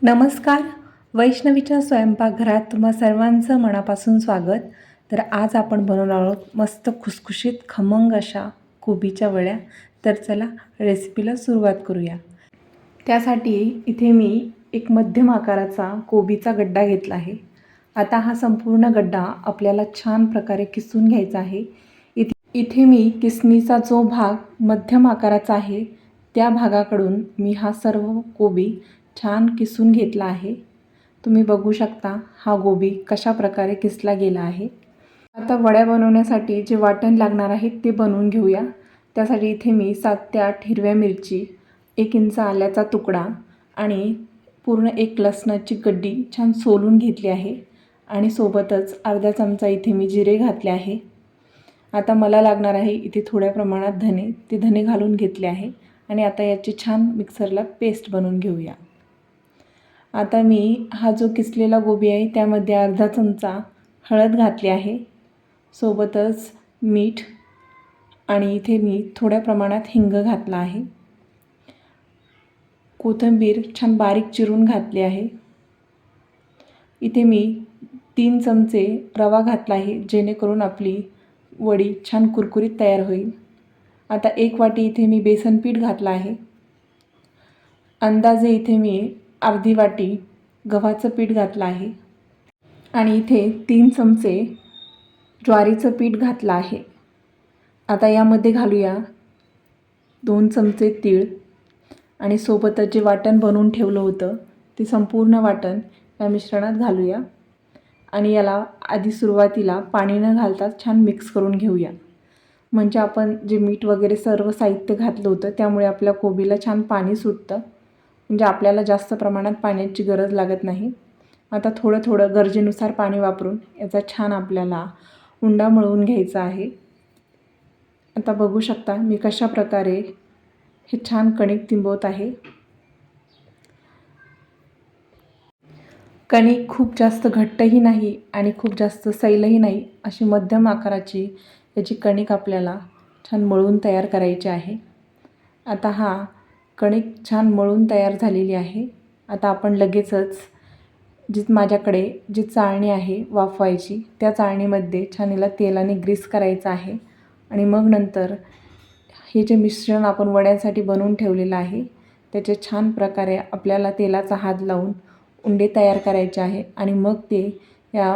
नमस्कार. वैष्णवीच्या स्वयंपाकघरात तुम्हा सर्वांचं मनापासून स्वागत. तर आज आपण बनवणार आहोत मस्त खुसखुशीत खमंग अशा कोबीच्या वड्या. तर चला रेसिपीला सुरुवात करूया. त्यासाठी इथे मी एक मध्यम आकाराचा कोबीचा गड्डा घेतला आहे. आता हा संपूर्ण गड्डा आपल्याला छान प्रकारे किसून घ्यायचा आहे. इथे मी किसणीचा जो भाग मध्यम आकाराचा आहे त्या भागाकडून मी हा सर्व कोबी छान किसून घेतला आहे. तुम्ही बघू शकता हा गोबी कशा प्रकारे किसला गेला आहे. आता वड्या बनवण्यासाठी जे वाटण लागणार आहे ते बनवून घेऊया. त्यासाठी इथे मी 7 ते 8 हिरव्या मिरची, 1 इंच आल्याचा तुकडा आणि पूर्ण 1 लसणाची गड्डी छान सोलून घेतली आहे आणि सोबतच अर्धा चमचा इथे मी जिरे घातले आहे. आता मला लागणार आहे इथे थोड्या प्रमाणात धने, ते धने घालून घेतले आहे आणि आता याची छान मिक्सरला पेस्ट बनवून घेऊया. आता मी हा जो किसलेला गोबी आहे त्यामध्ये अर्धा चमचा हळद घातली आहे, सोबतच मीठ आणि इथे मी थोड्या प्रमाणात हिंग घातला आहे. कोथिंबीर छान बारीक चिरून घातली आहे. इथे मी 3 चमचे रवा घातला आहे जेणेकरून आपली वडी छान कुरकुरीत तयार होईल. आता 1 वाटी इथे मी बेसन पीठ घातलं आहे. अंदाजे इथे मी अर्धी वाटी गव्हाचं पीठ घातलं आहे आणि इथे 3 चमचे ज्वारीचं पीठ घातलं आहे. आता यामध्ये घालूया 2 चमचे तीळ आणि सोबतच जे वाटण बनवून ठेवलं होतं ते संपूर्ण वाटण या मिश्रणात घालूया आणि याला आधी सुरुवातीला पाणी न घालता छान मिक्स करून घेऊया. म्हणजे आपण जे मीठ वगैरे सर्व साहित्य घातलं होतं त्यामुळे आपल्या कोबीला छान पाणी सुटतं, म्हणजे आपल्याला जास्त प्रमाणात पाण्याची गरज लागत नाही. आता थोडं थोडं गरजेनुसार पाणी वापरून याचा छान आपल्याला उंडा मळून घ्यायचा आहे. आता बघू शकता मी कशा प्रकारे हे छान कणिक तिंबवत आहे. कणिक खूप जास्त घट्टही नाही आणि खूप जास्त सैलही नाही, अशी मध्यम आकाराची याची कणिक आपल्याला छान मळून तयार करायची आहे. आता हा कणिक छान मळून तयार झालेली आहे. आता आपण लगेचच माझ्याकडे जी चाळणी आहे वाफवायची त्या चाळणीमध्ये छान याला तेलाने ग्रीस करायचं आहे आणि मग नंतर हे जे मिश्रण आपण वड्यांसाठी बनवून ठेवलेलं आहे त्याचे छान प्रकारे आपल्याला तेलाचा हात लावून उंडे तयार करायचे आहे आणि मग ते या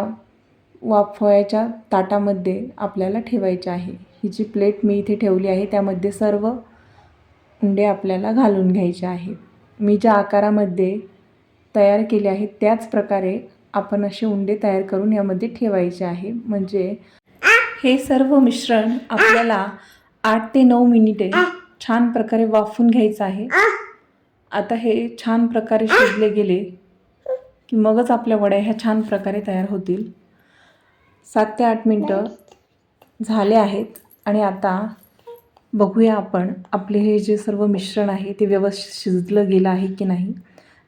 वाफवायच्या ताटामध्ये आपल्याला ठेवायचे आहे. ही जी प्लेट मी इथे ठेवली आहे त्यामध्ये सर्व उंडे आपल्याला घालून घ्यायचे आहे. मी ज्या आकारामध्ये तयार केले आहेत त्याच प्रकारे आपण असे उंडे तयार करून यामध्ये ठेवायचे आहे. म्हणजे हे सर्व मिश्रण आपल्याला 8 ते 9 मिनिटे छान प्रकारे वाफवून घ्यायचं आहे. आता हे छान प्रकारे शिजले गेले की मगच आपल्या वड्या ह्या छान प्रकारे तयार होतील. 7 ते 8 मिनटं झाले आहेत आणि आता बघूया आपण आपले हे जे सर्व मिश्रण आहे ते व्यवस्थित शिजलं गेलं आहे की नाही.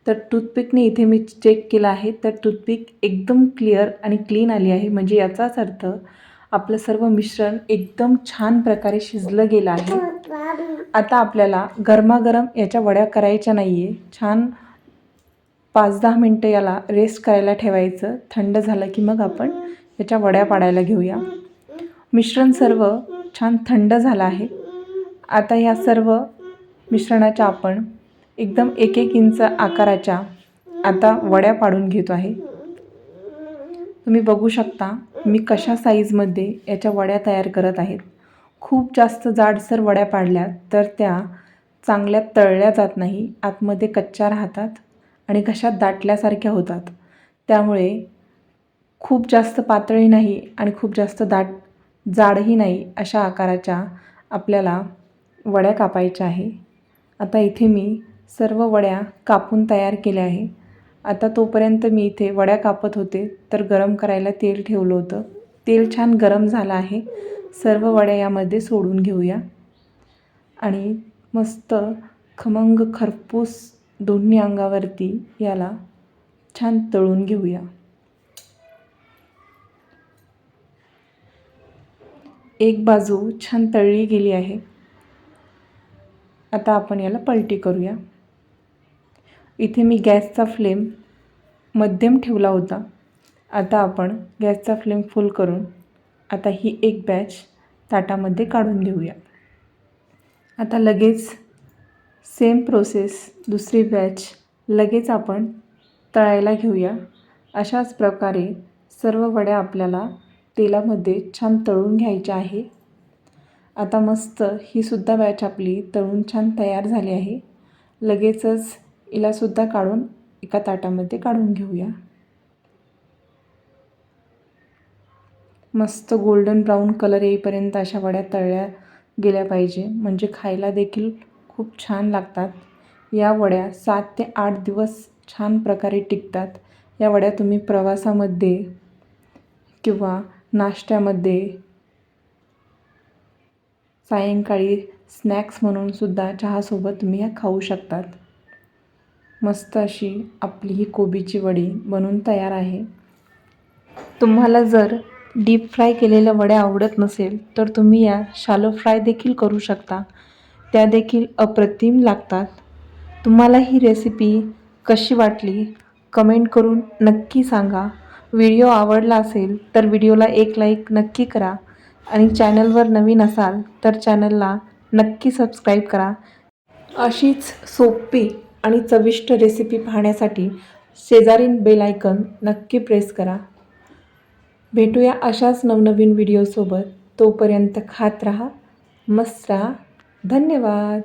तर टूथपिकने इथे मी चेक केलं आहे तर टूथपिक एकदम क्लिअर आणि क्लीन आली आहे. म्हणजे याचाच अर्थ आपलं सर्व मिश्रण एकदम छान प्रकारे शिजलं गेलं आहे. आता आपल्याला गरमागरम याच्या वड्या करायच्या नाही आहे. छान 5-10 मिनटं याला रेस्ट करायला ठेवायचं. थंड झालं की मग आपण याच्या वड्या पाडायला घेऊया. मिश्रण सर्व छान थंड झालं आहे. आता या सर्व मिश्रणाच्या आपण एकदम 1-1 इंच आकाराच्या आता वड्या पाडून घेतो आहे. तुम्ही बघू शकता मी कशा साईजमध्ये याच्या वड्या तयार करत आहेत. खूप जास्त जाडसर वड्या पाडल्या तर त्या चांगल्या तळल्या जात नाही, आतमध्ये कच्च्या राहतात आणि घशात दाटल्यासारख्या होतात. त्यामुळे खूप जास्त पातळही नाही आणि खूप जास्त जाडही नाही अशा आकाराच्या आपल्याला वड्या कापायच्या आहे. आता इथे मी सर्व वड्या कापून तयार केल्या आहे. आता तोपर्यंत मी इथे वड्या कापत होते तर गरम करायला तेल ठेवलं होतं. तेल छान गरम झालं आहे. सर्व वड्या यामध्ये सोडून घेऊया आणि मस्त खमंग खरपूस दोन्ही अंगावरती याला छान तळून घेऊया. एक बाजू छान तळली गेली आहे. आता आपण याला पलटी करूया. इथे मी गॅसचा फ्लेम मध्यम ठेवला होता. आता आपण गॅसचा फ्लेम फुल करून आता ही एक बॅच ताटामध्ये काढून घेऊया. आता लगेच सेम प्रोसेस दुसरी बॅच लगेच आपण तळायला घेऊया. अशाच प्रकारे सर्व वड्या आपल्याला तेलामध्ये छान तळून घ्यायच्या आहे. आता मस्त ही सुद्धा बॅच आपली तळून छान तयार झाली आहे. लगेचच हिलासुद्धा काढून एका ताटामध्ये काढून घेऊया. मस्त गोल्डन ब्राऊन कलर येईपर्यंत अशा वड्या तळल्या गेल्या पाहिजे, म्हणजे खायला देखील खूप छान लागतात. या वड्या 7 ते 8 दिवस छान प्रकारे टिकतात. या वड्या तुम्ही प्रवासामध्ये किंवा नाश्त्यामध्ये, सायंकाळी स्नॅक्स म्हणून सुद्धा चहासोबत तुम्ही ह्या खाऊ शकतात. मस्त अशी आपली ही कोबीची वडी बनून तयार आहे. तुम्हाला जर डीप फ्राय केलेल्या वड्या आवडत नसेल तर तुम्ही या शॅलो फ्राय देखील करू शकता. त्या देखील अप्रतिम लागतात. तुम्हाला ही रेसिपी कशी वाटली कमेंट करून नक्की सांगा. व्हिडिओ आवडला असेल तर व्हिडिओला एक लाईक नक्की करा आणि चॅनलवर नवीन असाल तर चॅनलला नक्की सबस्क्राईब करा. अशीच सोपी आणि चविष्ट रेसिपी पाहण्यासाठी शेजारील बेल आयकॉन नक्की प्रेस करा. भेटूया अशाच नवनवीन व्हिडिओसोबत. तोपर्यंत खात राहा, मस्त राहा. धन्यवाद.